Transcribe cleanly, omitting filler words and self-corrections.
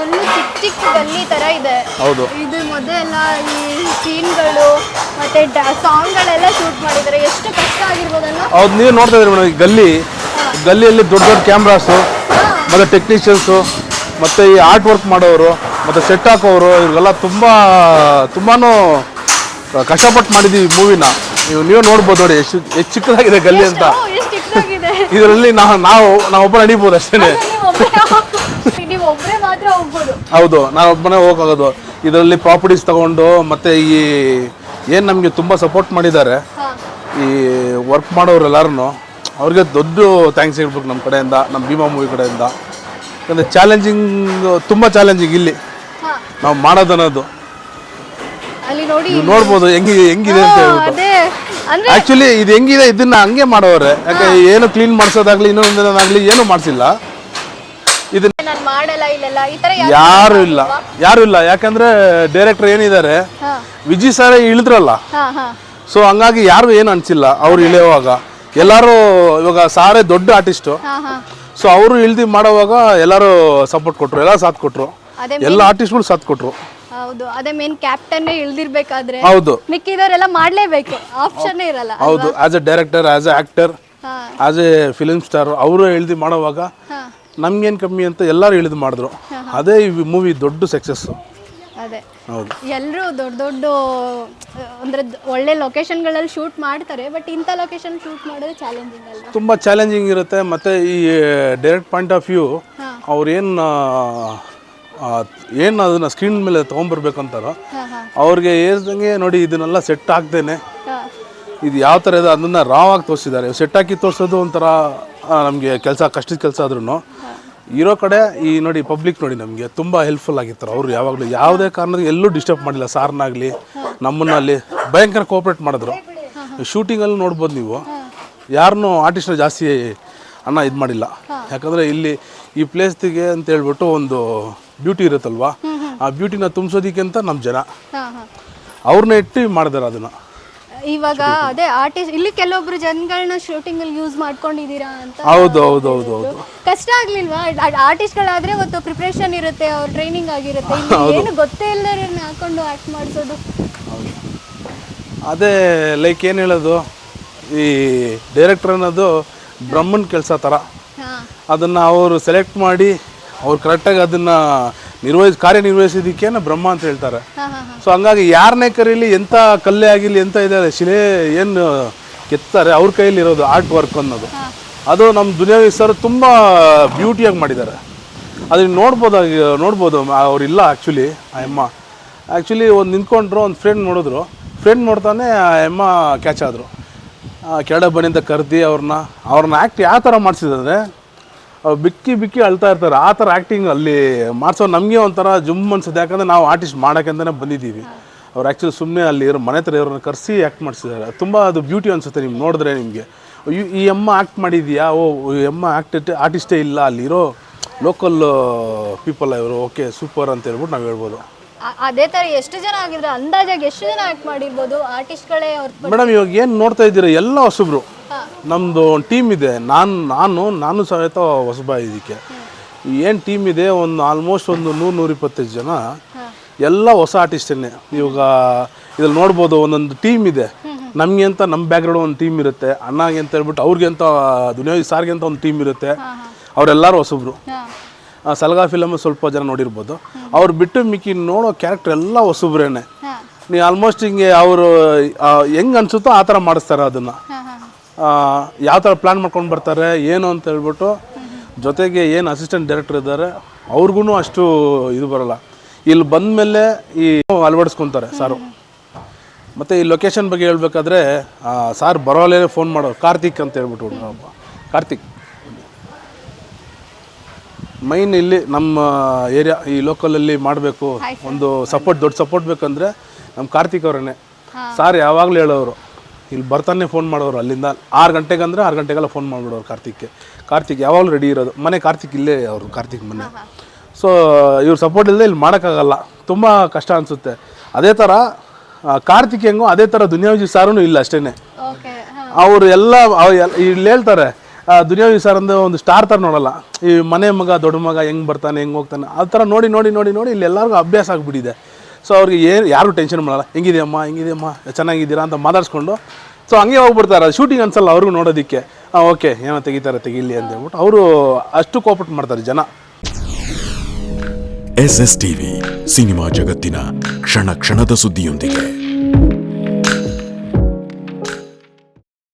Full ಚಿಕ್ಕ ಗಲ್ಲಿ ತರ ಇದೆ. ಹೌದು. ಇದು ಮೊದಲೆಲ್ಲ ಈ ಸೀನ್ಗಳು ಮತ್ತೆ ಸಾಂಗ್ಗಳೆಲ್ಲ ಶೂಟ್ ಮಾಡಿದ್ದಾರೆ. ಎಷ್ಟು ಕಷ್ಟ ಆಗಿರ್ಬೋದಲ್ಲ. ಹೌದು, ನೀವು ನೋಡ್ತಾ ಇದ್ರಿ ಮೇಡಮ್, ಈ ಗಲ್ಲಿಯಲ್ಲಿ ದೊಡ್ಡ ದೊಡ್ಡ ಕ್ಯಾಮ್ರಾಸು ಮತ್ತು ಟೆಕ್ನಿಷಿಯನ್ಸು ಮತ್ತು ಈ ಆರ್ಟ್ ವರ್ಕ್ ಮಾಡೋರು ಮತ್ತು ಸೆಟ್ ಹಾಕೋರು ಇವ್ರಿಗೆಲ್ಲ ತುಂಬಾ ಕಷ್ಟಪಟ್ಟು ಮಾಡಿದ್ದೀವಿ ಮೂವಿನ. ನೀವು ನೋಡ್ಬೋದು ನೋಡಿ ಎಷ್ಟು ಚಿಕ್ಕದಾಗಿದೆ ಗಲ್ಲಿ ಅಂತ. ಇದರಲ್ಲಿ ನಾವೊಬ್ಬ ನಡೀಬೋದು ಅಷ್ಟೇ. ಹೌದು, ನಾವೊಬ್ಬನೇ ಹೋಗೋದು. ಇದರಲ್ಲಿ ಪ್ರಾಪರ್ಟೀಸ್ ತಗೊಂಡು ಮತ್ತೆ ಈ ಏನು ನಮಗೆ ತುಂಬ ಸಪೋರ್ಟ್ ಮಾಡಿದ್ದಾರೆ ಈ ವರ್ಕ್ ಮಾಡೋರು ಎಲ್ಲರೂ, ಅವ್ರಿಗೆ ದೊಡ್ಡ ಥ್ಯಾಂಕ್ಸ್ ಹೇಳ್ಬೇಕು ನಮ್ಮ ಕಡೆಯಿಂದ, ನಮ್ಮ ಭೀಮಾ ಮೂವಿ ಕಡೆಯಿಂದ. ಯಾಕಂದರೆ ತುಂಬ ಚಾಲೆಂಜಿಂಗ್ ಇಲ್ಲಿ ನಾವು ಮಾಡೋದನ್ನೋದು. ನೀವು ನೋಡ್ಬೋದು ಹೆಂಗಿದೆ ಅಂತ ಹೇಳ್ಬಿಟ್ಟು. ಆ್ಯಕ್ಚುಲಿ ಇದು ಹೆಂಗಿದೆ ಇದನ್ನ ಹಂಗೆ ಮಾಡೋರೆ. ಯಾಕೆ ಏನು ಕ್ಲೀನ್ ಮಾಡಿಸೋದಾಗ್ಲಿ ಇನ್ನೊಂದಾಗಲಿ ಏನೂ ಮಾಡಿಸಿಲ್ಲ. ಇದನ್ನ ಯಾರು ಇಲ್ಲ. ಯಾಕಂದ್ರೆ ಡೈರೆಕ್ಟರ್ ಏನಿದ್ದಾರೆ ವಿಜಯ್ ಸರ್ ಇಳಿದ್ರಲ್ಲ, ಸೊ ಹಂಗಾಗಿ ಯಾರು ಏನು ಅನ್ಸಿಲ್ಲ ಅವ್ರು ಇಳಿಯುವಾಗ. ಎಲ್ಲರೂ ಇವಾಗ ಸಾರೇ ದೊಡ್ಡ ಆರ್ಟಿಸ್ಟು, ಸೊ ಅವರು ಇಳ್ದು ಮಾಡೋವಾಗ ಎಲ್ಲರೂ ಸಪೋರ್ಟ್ ಕೊಟ್ರು, ಎಲ್ಲ ಸಾಥ್ ಕೊಟ್ರು, ಎಲ್ಲ ಆರ್ಟಿಸ್ಟ್ಗಳು ಸಾಥ್ ಕೊಟ್ರು. ಹೌದು, ಅದೇ ಮೇನ್ ಕ್ಯಾಪ್ಟನ್ ಇಳ್ದಿರ್ಬೇಕಾದ್ರೆ ಹೌದು ಮಿಕ್ಕಿದವರೆಲ್ಲ ಮಾಡ್ಲೇಬೇಕು, ಆಪ್ಷನ್ ಇರಲ್ಲ. ಹೌದು, as A director, as A actor, as A film star ಅವರು ಇಳ್ದು ಮಾಡೋವಾಗ ನಮ್ಗೇನು ಕಮ್ಮಿ ಅಂತ ಎಲ್ಲರೂ ಇಳಿದು ಮಾಡಿದ್ರು. ಅದೇ ಈ ಮೂವಿ ದೊಡ್ಡ ಸಕ್ಸಸ್. ಅದೇ ಎಲ್ಲರೂ ದೊಡ್ಡ ಅಂದ್ರೆ ಒಳ್ಳೆ ಲೊಕೇಶನ್ಗಳಲ್ಲಿ ಶೂಟ್ ಮಾಡ್ತಾರೆ, ಬಟ್ ಇಂಥ ಲೊಕೇಶನ್ ಶೂಟ್ ಮಾಡೋದು ಚಾಲೆಂಜಿಂಗ್ ಅಲ್ಲ, ತುಂಬ ಚಾಲೆಂಜಿಂಗ್ ಇರುತ್ತೆ. ಮತ್ತು ಈ ಡೈರೆಕ್ಟ್ ಪಾಯಿಂಟ್ ಆಫ್ ವ್ಯೂ ಅವ್ರೇನು ಅದನ್ನು ಸ್ಕ್ರೀನ್ ಮೇಲೆ ತೊಗೊಂಬರ್ಬೇಕಂತಾರೋ ಅವ್ರಿಗೆ ಹೇಳ್ದಂಗೆ ನೋಡಿ ಇದನ್ನೆಲ್ಲ ಸೆಟ್ ಹಾಕ್ದೇನೆ ಇದು ಯಾವ ಥರ ಇದೆ ಅದನ್ನು ರಾವ್ ಆಗಿ ತೋರಿಸಿದ್ದಾರೆ. ಸೆಟ್ ಹಾಕಿ ತೋರಿಸೋದು ಒಂಥರ ನಮಗೆ ಕಷ್ಟದ ಕೆಲಸ ಆದ್ರೂ ಇರೋ ಕಡೆ ಈ ನೋಡಿ ಪಬ್ಲಿಕ್ ನೋಡಿ ನಮಗೆ ತುಂಬ ಹೆಲ್ಪ್ಫುಲ್ ಆಗಿರ್ತಾರೆ. ಅವರು ಯಾವಾಗಲೂ ಯಾವುದೇ ಕಾರಣಕ್ಕೆ ಎಲ್ಲೂ ಡಿಸ್ಟರ್ಬ್ ಮಾಡಿಲ್ಲ. ಸಾರ್ನಾಗಲಿ ನಮ್ಮನ್ನಲ್ಲಿ ಭಯಂಕರ ಕೋಆಪ್ರೇಟ್ ಮಾಡಿದ್ರು. ಶೂಟಿಂಗಲ್ಲಿ ನೋಡ್ಬೋದು ನೀವು, ಯಾರನ್ನೂ ಆರ್ಟಿಸ್ಟ್ನ ಜಾಸ್ತಿ ಇದು ಮಾಡಿಲ್ಲ. ಯಾಕಂದರೆ ಇಲ್ಲಿ ಈ ಪ್ಲೇಸ್ಗೆ ಅಂತ ಹೇಳ್ಬಿಟ್ಟು ಒಂದು ಬ್ಯೂಟಿ ಇರುತ್ತಲ್ವಾ, ಆ ಬ್ಯೂಟಿನ ತುಂಬಿಸೋದಕ್ಕೆ ಅಂತ ನಮ್ಮ ಜನ ಅವ್ರನ್ನ ಇಟ್ಟು ಮಾಡಿದಾರೆ ಅದನ್ನು. ಇವಾಗ ಅದೇ ಆರ್ಟಿಸ್ಟ್ ಇಲ್ಲಿ ಕೆಲವೊಬ್ರು ಜನಗಳನ್ನ ಶೂಟಿಂಗ್ ಅಲ್ಲಿ ಯೂಸ್ ಮಾಡ್ಕೊಂಡಿದ್ದೀರಾ ಅಂತ. ಹೌದು. ಕಷ್ಟ ಆಗ್ಲಿಲ್ವಾ? ಆರ್ಟಿಸ್ಟ್ಗಳಾದ್ರೆ ಒಂದು ಪ್ರಿಪ್ರೇಷನ್ ಇರುತ್ತೆ, ಅವ್ರ ಟ್ರೈನಿಂಗ್ ಆಗಿರುತ್ತೆ, ಏನು ಗೊತ್ತೇ ಇಲ್ಲದವ್ರನ್ನ ಹಾಕೊಂಡು ಆಕ್ಟ್ ಮಾಡಿಸೋದು. ಅದೇ ಲೈಕ್ ಏನು ಹೇಳೋದು, ಈ ಡೈರೆಕ್ಟರ್ ಅನ್ನೋದು ಬ್ರಹ್ಮನ್ ಕೆಲಸ ಥರ. ಅದನ್ನು ಅವರು ಸೆಲೆಕ್ಟ್ ಮಾಡಿ ಅವ್ರು ಕರೆಕ್ಟಾಗಿ ಅದನ್ನು ಕಾರ್ಯನಿರ್ವಹಿಸೋದಕ್ಕೆ ಬ್ರಹ್ಮ ಅಂತ ಹೇಳ್ತಾರೆ. ಸೊ ಹಂಗಾಗಿ ಯಾರನ್ನೇ ಕರೀಲಿ, ಎಂಥ ಕಲ್ಲೇ ಆಗಿರಲಿ, ಎಂಥ ಇದೆ ಶಿಲೆ ಏನು ಕೆತ್ತಾರೆ ಅವ್ರ ಕೈಯಲ್ಲಿ ಇರೋದು ಆರ್ಟ್ ವರ್ಕ್ ಅನ್ನೋದು. ಅದು ನಮ್ಮ ದುನಿಯಾವಿ ಸರ್ ತುಂಬ ಬ್ಯೂಟಿಯಾಗಿ ಮಾಡಿದ್ದಾರೆ. ಅದನ್ನು ನೋಡ್ಬೋದು ಅವರಿಲ್ಲ ಆ್ಯಕ್ಚುಲಿ. ಆ ಅಮ್ಮ ಆ್ಯಕ್ಚುಲಿ ಒಂದು ನಿಂತ್ಕೊಂಡ್ರು, ಒಂದು ಫ್ರೆಂಡ್ ನೋಡ್ತಾನೆ ಆ ಅಮ್ಮ ಕ್ಯಾಚ್ ಆದರು. ಕೆಳಗಡೆ ಬನ್ನಿಂದ ಕರೆದಿ ಅವ್ರನ್ನ ಆ್ಯಕ್ಟ್ ಯಾವ ಥರ ಮಾಡಿಸಿದ್ರೆ ಅವ್ರು ಬಿಕ್ಕಿ ಅಳ್ತಾ ಇರ್ತಾರೆ. ಆ ಥರ ಆ್ಯಕ್ಟಿಂಗ್ ಅಲ್ಲಿ ಮಾಡಿಸೋ ನಮಗೆ ಒಂಥರ ಜುಮ್ ಅನ್ಸುತ್ತೆ. ಯಾಕಂದರೆ ನಾವು ಆರ್ಟಿಸ್ಟ್ ಮಾಡೋಕ್ಕಂತಲೇ ಬಂದಿದ್ದೀವಿ. ಅವ್ರು ಆ್ಯಕ್ಚುಲಿ ಸುಮ್ಮನೆ ಅಲ್ಲಿ ಮನೆ ಹತ್ರ ಇವ್ರನ್ನ ಕರೆಸಿ ಆ್ಯಕ್ಟ್ ಮಾಡಿಸಿದ್ದಾರೆ. ತುಂಬ ಅದು ಬ್ಯೂಟಿ ಅನಿಸುತ್ತೆ ನಿಮ್ಗೆ ನೋಡಿದ್ರೆ. ನಿಮಗೆ ಈ ಅಮ್ಮ ಆ್ಯಕ್ಟ್ ಮಾಡಿದೆಯಾ, ಈ ಅಮ್ಮ ಆರ್ಟಿಸ್ಟೇ ಇಲ್ಲ, ಅಲ್ಲಿರೋ ಲೋಕಲ್ ಪೀಪಲ್ ಇವರು, ಓಕೆ ಸೂಪರ್ ಅಂತ ಹೇಳ್ಬಿಟ್ಟು ನಾವು ಹೇಳ್ಬೋದು. ಅದೇ ಥರ ಎಷ್ಟು ಜನ ಆಗಿದ್ರೆ ಅಂದಾಜಾಗಿ ಎಷ್ಟು ಜನ ಆ್ಯಕ್ಟ್ ಮಾಡಿರ್ಬೋದು ಆರ್ಟಿಸ್ಟ್ಗಳೇ? ಮೇಡಮ್ ಇವಾಗ ಏನು ನೋಡ್ತಾ ಇದ್ದೀರಾ ಎಲ್ಲ ಹೊಸಬ್ರು. ನಮ್ಮದು ಒಂದು ಟೀಮ್ ಇದೆ. ನಾನು ಸಹಿತ ಹೊಸಬ ಇದಕ್ಕೆ. ಏನು ಟೀಮ್ ಇದೆ, ಒಂದು ಆಲ್ಮೋಸ್ಟ್ ಒಂದು 100-125 ಜನ ಎಲ್ಲ ಹೊಸ ಆರ್ಟಿಸ್ಟನ್ನೇ. ಇವಾಗ ಇದ್ರಲ್ಲಿ ನೋಡ್ಬೋದು ಒಂದೊಂದು ಟೀಮ್ ಇದೆ. ನಮಗೆ ಅಂತ ನಮ್ಮ ಬ್ಯಾಕ್ಗ್ರೌಂಡ್ ಒಂದು ಟೀಮ್ ಇರುತ್ತೆ, ಅಣ್ಣಗೆ ಅಂತ ಹೇಳ್ಬಿಟ್ಟು ಅವ್ರಿಗೆ ಅಂತ ದುನಿಯಾವಿ ಸಾರಿಗೆ ಅಂತ ಒಂದು ಟೀಮ್ ಇರುತ್ತೆ. ಅವರೆಲ್ಲರೂ ಹೊಸಬ್ರು. ಸಲಗಾ ಫಿಲಮ್ ಸ್ವಲ್ಪ ಜನ ನೋಡಿರ್ಬೋದು. ಅವ್ರು ಬಿಟ್ಟು ಮಿಕ್ಕಿ ನೋಡೋ ಕ್ಯಾರೆಕ್ಟರ್ ಎಲ್ಲ ಹೊಸಬ್ರೇನೆ. ನೀವು ಆಲ್ಮೋಸ್ಟ್ ಹಿಂಗೆ ಅವರು ಹೆಂಗೆ ಅನಿಸುತ್ತೋ ಆ ಥರ ಮಾಡಿಸ್ತಾರೆ. ಅದನ್ನು ಯಾವ ಥರ ಪ್ಲ್ಯಾನ್ ಮಾಡ್ಕೊಂಡು ಬರ್ತಾರೆ ಏನು ಅಂತ ಹೇಳ್ಬಿಟ್ಟು. ಜೊತೆಗೆ ಏನು ಅಸಿಸ್ಟೆಂಟ್ ಡೈರೆಕ್ಟರ್ ಇದ್ದಾರೆ ಅವ್ರಿಗೂ ಅಷ್ಟು ಇದು ಬರೋಲ್ಲ. ಇಲ್ಲಿ ಬಂದ ಮೇಲೆ ಈ ಅಳವಡಿಸ್ಕೊತಾರೆ ಸಾರು. ಮತ್ತು ಈ ಲೊಕೇಶನ್ ಬಗ್ಗೆ ಹೇಳ್ಬೇಕಾದ್ರೆ ಸಾರ್ ಬರೋಲ್ಲೇ ಫೋನ್ ಮಾಡೋರು, ಕಾರ್ತಿಕ್ ಅಂತ ಹೇಳ್ಬಿಟ್ಟು. ಕಾರ್ತಿಕ್ ಮೈನ್ ಇಲ್ಲಿ ನಮ್ಮ ಏರಿಯಾ ಈ ಲೋಕಲಲ್ಲಿ ಮಾಡಬೇಕು, ಒಂದು ದೊಡ್ಡ ಸಪೋರ್ಟ್ ಬೇಕಂದರೆ ನಮ್ಮ ಕಾರ್ತಿಕ್ ಅವರೇ. ಸಾರ್ ಯಾವಾಗಲೂ ಹೇಳೋರು, ಇಲ್ಲಿ ಬರ್ತಾನೆ ಫೋನ್ ಮಾಡೋರು. ಅಲ್ಲಿಂದ 6 ಗಂಟೆಗೆ ಅಂದರೆ 6 ಗಂಟೆಗೆಲ್ಲ ಫೋನ್ ಮಾಡಿಬಿಡೋರು ಕಾರ್ತಿಕ್ ಯಾವಾಗಲೂ ರೆಡಿ ಇರೋದು. ಮನೆ ಕಾರ್ತಿಕ್ ಇಲ್ಲೇ, ಅವರು ಕಾರ್ತಿಕ್ ಮನೆ. ಸೊ ಇವ್ರ ಸಪೋರ್ಟ್ ಇಲ್ಲದೆ ಇಲ್ಲಿ ಮಾಡೋಕ್ಕಾಗಲ್ಲ, ತುಂಬ ಕಷ್ಟ ಅನಿಸುತ್ತೆ. ಅದೇ ಥರ ಕಾರ್ತಿಕ್ ಹೆಂಗೋ ಅದೇ ಥರ ದುನಿಯಾವಿ ಸಾರೂ ಇಲ್ಲ ಅಷ್ಟೇ. ಅವರು ಎಲ್ಲ ಇಲ್ಲಿ ಹೇಳ್ತಾರೆ ದುನಿಯಾವಿ ಸರ್ ಅಂದ್ರೆ ಒಂದು ಸ್ಟಾರ್ ಥರ ನೋಡಲ್ಲ. ಈ ಮನೆ ಮಗ ದೊಡ್ಡ ಮಗ ಹೆಂಗೆ ಬರ್ತಾನೆ ಹೆಂಗೆ ಹೋಗ್ತಾನೆ ಆ ಥರ ನೋಡಿ ನೋಡಿ ನೋಡಿ ನೋಡಿ ಇಲ್ಲಿ ಎಲ್ಲರಿಗೂ ಅಭ್ಯಾಸ ಆಗಿಬಿಟ್ಟಿದೆ. ಸೊ ಅವ್ರಿಗೆ ಯಾರು ಟೆನ್ಷನ್ ಮಾಡಲ್ಲ, ಹೆಂಗಿದೆಯಮ್ಮ ಚೆನ್ನಾಗಿದ್ದೀರಾ ಅಂತ ಮಾತಾಡಿಸ್ಕೊಂಡು ಸೊ ಹಂಗೆ ಹೋಗ್ಬಿಡ್ತಾರೆ. ಅದು ಶೂಟಿಂಗ್ ಅನ್ಸಲ್ಲ ಅವ್ರಿಗೂ ನೋಡೋದಕ್ಕೆ. ಓಕೆ ಏನೋ ತೆಗಿಲಿ ಅಂತ ಹೇಳ್ಬಿಟ್ಟು ಅವರು ಅಷ್ಟು ಕೋಪರೇಟ್ ಮಾಡ್ತಾರೆ ಜನ. SS TV ಸಿನಿಮಾ ಜಗತ್ತಿನ ಕ್ಷಣ ಕ್ಷಣದ ಸುದ್ದಿಯೊಂದಿಗೆ.